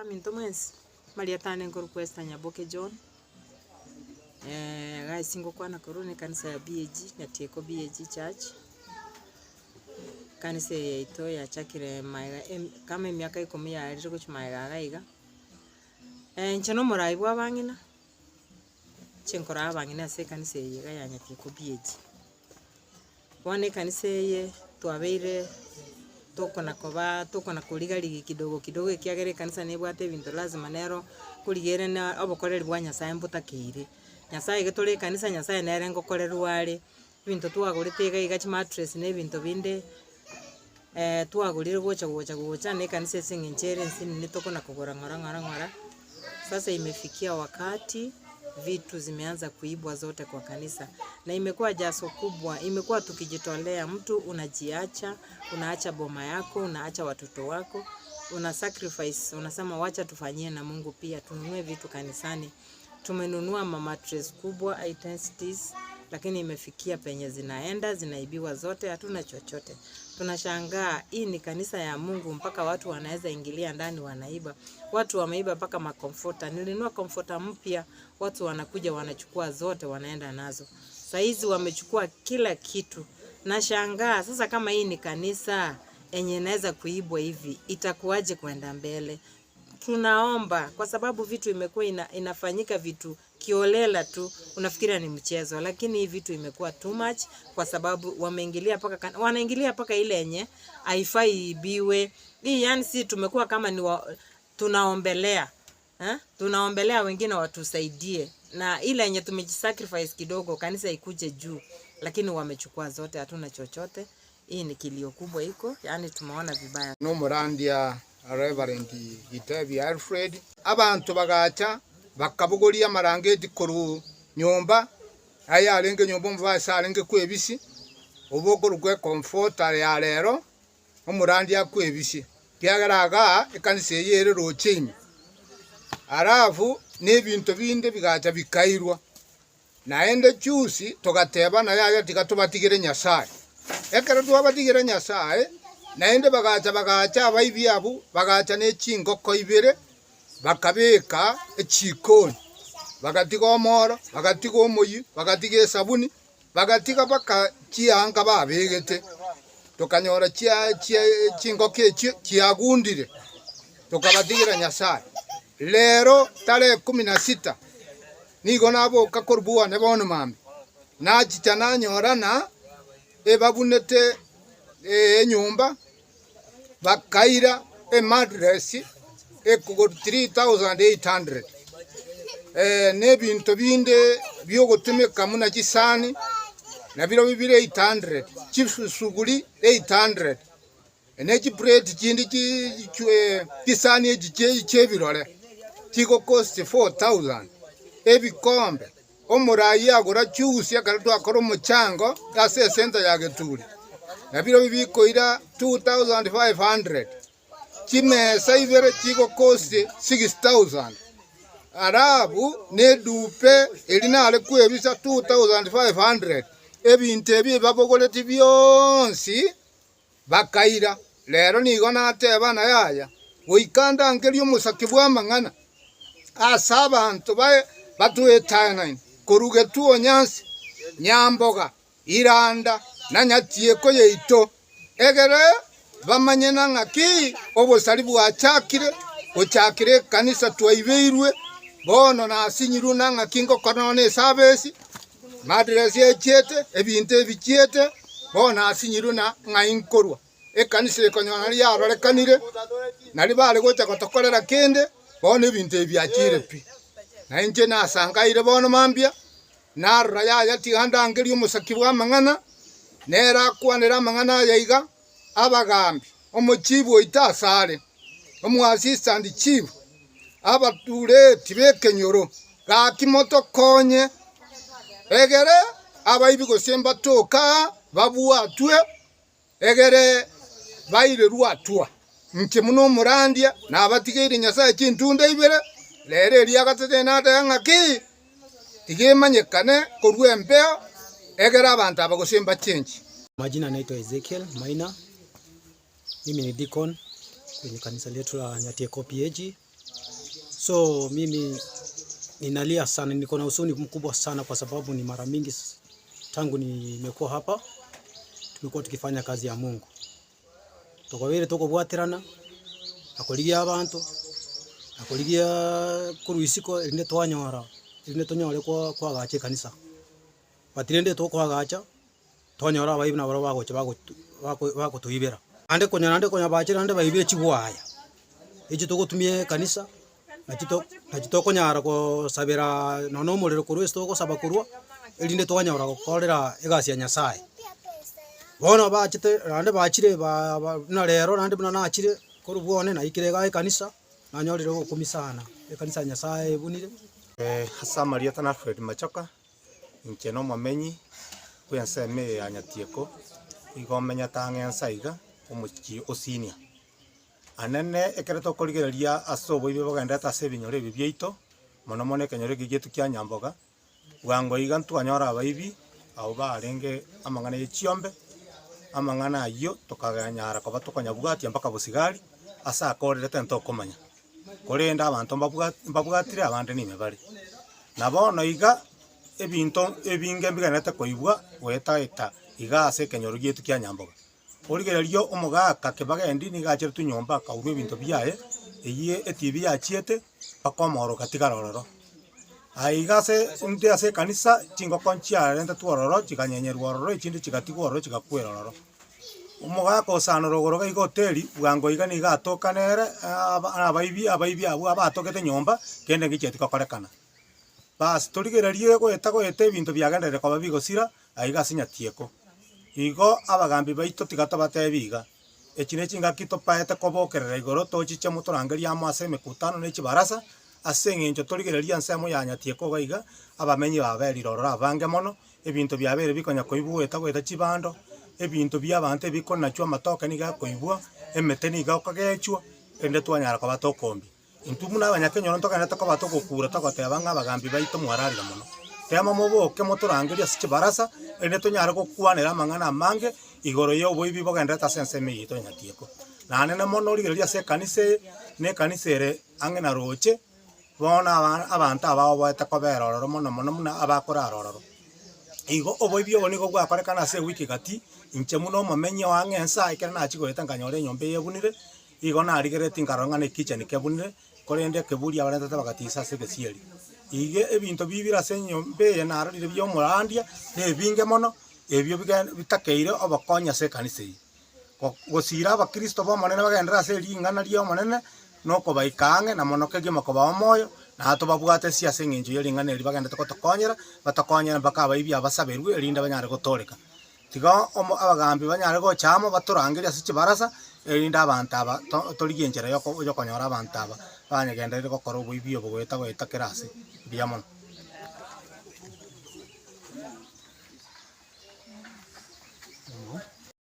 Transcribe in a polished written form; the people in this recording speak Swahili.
Minto mwensi Maria tane ngoro kwesta Nyaboke John guys singo kwana korone kanisa ya BAG Nyatieko BAG Church kanisa yeito ya chakire maiga kama miaka 10 ya riro kuchimaiga gaiga nchano moraibwa bangina chenkora bangina se kanisa yega ya Nyatieko BAG wane kanisa ye twabeire tokona kuligali kidogo kiagere kanisa nebwate bintu lazima nero kuligere na obokoreri bwa Nyasaye mbutakire Nyasaye getore kanisa Nyasaye nere ngokorerware bintu twagurite igachi mattress ne bintu binde twagurire gocha ne kanisa singinchere nsini tokona kugora ngora sasa imefikia wakati vitu zimeanza kuibwa zote kwa kanisa na imekuwa jaso kubwa, imekuwa tukijitolea, mtu unajiacha, unaacha boma yako, unaacha watoto wako, una sacrifice, unasema wacha tufanyie na Mungu pia tununue vitu kanisani. Tumenunua mattress kubwa intensities lakini imefikia penye zinaibiwa zote, hatuna chochote. Tunashangaa hii ni kanisa ya Mungu mpaka watu wanaweza ingilia ndani wanaiba. Watu wameiba mpaka makomfota. Nilinunua komfota mpya, watu wanakuja wanachukua zote wanaenda nazo. Saizi wamechukua kila kitu. Nashangaa sasa kama hii ni kanisa yenye inaweza kuibwa hivi, itakuwaje kwenda mbele? Tunaomba kwa sababu vitu imekuwa inafanyika vitu kiolela tu, unafikiria ni mchezo, lakini hii vitu imekuwa too much kwa sababu wanaingilia paka ile yenye haifai ibiwe. Hii yani si tumekuwa kama tunaombelea tunaombelea wengine watusaidie, na ile yenye tumejisacrifice kidogo kanisa ikuje juu, lakini wamechukua zote, hatuna chochote. Hii ni kilio kubwa iko, yani tumeona vibaya. No Morandia Reverend Gitebi Alfred abantu bagacha bakabugoria marangeti koru nyomba aya alenge nyomba mvasa alenge kwebisi obogoro gwe comfort ya rero Omurandia kwebisi byagaraga ikanise yere rochimi arafu nebintu binde bigacha bikairwa naende chusi togateba na yaya tikatubatigire Nyasaye ekero tubatigire Nyasaye naende bagacha abaibi abo bagacha ne chingoko ibere bakabeka echikoni bagatiga omoro bagatiga omoyi bagatiga sabuni bagatiga baka chianga babegete tokanyora chingoko echi chiagundire tokabatigira Nyasaye lero tale 16 nigo nabo kakorbuwa ne bono mami nachicha nanyorana ebabunete nyumba bakaira mattress ekugo 3800 ne bintu binde byogotumeka muna kisani na biro bibire 800 chifusuguli 800 ne plate kindi kisani ejiche chebirole kiko cost 4000 ebikombe omurayi agora chusi akaratwa akoro muchango gase center ya Geturi na biro bibikoira 2500 chimesa ibere chiko cost 6000 arabu ne dupe elinale kwebisa 2500 ebintu ebi babogoleti byonsi bakaira lero nigo nateba na yaya goikanda ngerio musaki bwa mang'ana asa abantu batuetana koruge tuo Nyansi Nyamboga Iranda na Nyatieko yeito egere bamanyena ngaki obosali bwachakire ochakire kanisa twaibirwe bono na asinyiru na ngakingo konone sabesi madresi echete ebinte ebichete bono asinyiru na ngainkorwa ekanisa ekonyona yarorekanire nali bale gocha kotokorera kende bono ebinte ebyachire pi na nje na sangaire bono mambia narra yaya tiganda angeri omusaki bwa mang'ana nera kwanera mang'ana yaiga abagambi omuchibu itasare omu assistant chief abature tibekenyoro gakimoto konye egere abaibi gosemba toka babuatwe egere baire ruatwa nche muno Murandia na abatigire Nyasaye chintunda ibere lere liagatete nata ngaki tigemanyekane korwembeo egere abantu abagosemba change. Majina naitwa Ezekiel Maina. Mimi ni deacon kwenye kanisa letu la Nyatieko BAG. So mimi ninalia sana, niko na huzuni mkubwa sana kwa sababu ni mara mingi tangu nimekuwa hapa tumekuwa tukifanya kazi ya Mungu. Tukawire tukobwaterana akoligia abantu akoligia kuruisiko inde twanyora inde tonyore kwa gache kanisa. Batirende to kwa gacha tonyora bayi na baro bagoche bago tuibera. Ande konya bachira ande bayibe chigwaya. Eje tugotumie kanisa na konyara ko sabera nono murero kurwesto ko sabakurwa elinde twanyora gukorera egasi ya Nyasaye. Bona bachite ande bachire na rero ande buna nachire kurubone na ikirega kanisa na nyorire gukumisana kanisa Nyasaye bunire. Hasa Maria tana Fred Machoka nkeno mamenyi kuyaseme ya Nyatieko igomenya tangensa iga umuki osinia anene ekereto korigereria asobo ibe bagenda tase binyore bibyeito mono mone kenyore gigetu kya Nyamboga wango iga ntwanyora abaibi abo barenge amangana yechiombe amangana ayo tokaganyara ko batokonya bugati mpaka busigari asa akorere tento komanya korenda abantu mbabwatire abande nime bari nabono iga ebinto ebinge mbiganete koibwa wetaita iga ase kenyoro gietu kya Nyamboga origererio omogaka kebagendi ni gachire tunyomba kaube binto biaye eye etibi yachiete pakomoro katigarororo aiga se nte ase kanisa chingo konchia renta tuororo chikanyenyerwa ororo ichindi chikatigororo chikakwerororo omogaka osanoro iga hoteli bwango iga ni gatokanere abaibi abo abatokete nyomba kende gicheti kokorekana bas torigererie goeta ebinto biagendere koba bigosira aiga ase Nyatieko igo abagambi baito tigata batebiga echine chingaki topaete kobokerera igoro tochiche mutorangeria amo ase emekutano na echibarasa ase eng'encho torigereria nsemo ya Nyatieko gaiga abamenyi baberi roro abange mono ebinto biabere bikonya koibwa goeta chibando ebinto bia abantu ebikonachwa amatoke niga koibwa emete niga okagechwa ende twanyara koba tokombi intumu na abanyakenyoro ntokagenda koba togokura togoteba ng'a abagambi baito mwararira mono tema moboke motorangeria ase chibarasa ende tonyara gokwanera amang'ana amange igoro ya oboibi bogenda tase ensemo yaito Nyatieko nanene mono origereria ase ekanisa na ekanisa ere ang'e na roche bona abantu abao boete kobera ororo mono muna abakora ororo igo oboibi obo nigo bwakorekana ase wiki gati inche muno omamenyi wang'e ensa ekere nachi goeta nkanyora enyomba eyebunire igo narigereti nkaronga na ekicheni kebunire korende keburia abarentete bagatisa ase egesieri ige ebinto bibira ase enyomba eye narorire bia omorandia na ebinge mono ebio bitakeire obokonya ase ekanisa eye gosira abakristo bomonene bagendera ase ering'ana ria omonene nokobaika ang'e na mono kegima koba omoyo na tobabwate sia ase eng'encho ya ering'ana eri bagendete gotokonyera batokonyera mpaka abaibi abasaberwe erinde banyare gotoreka tiga abagambi banyare gochamo batorangeria ase chibarasa erinde abantu aba torigie enchera yokonyora abantu aba banyagenderere gokora oboibi obo goeta kera ase biamono.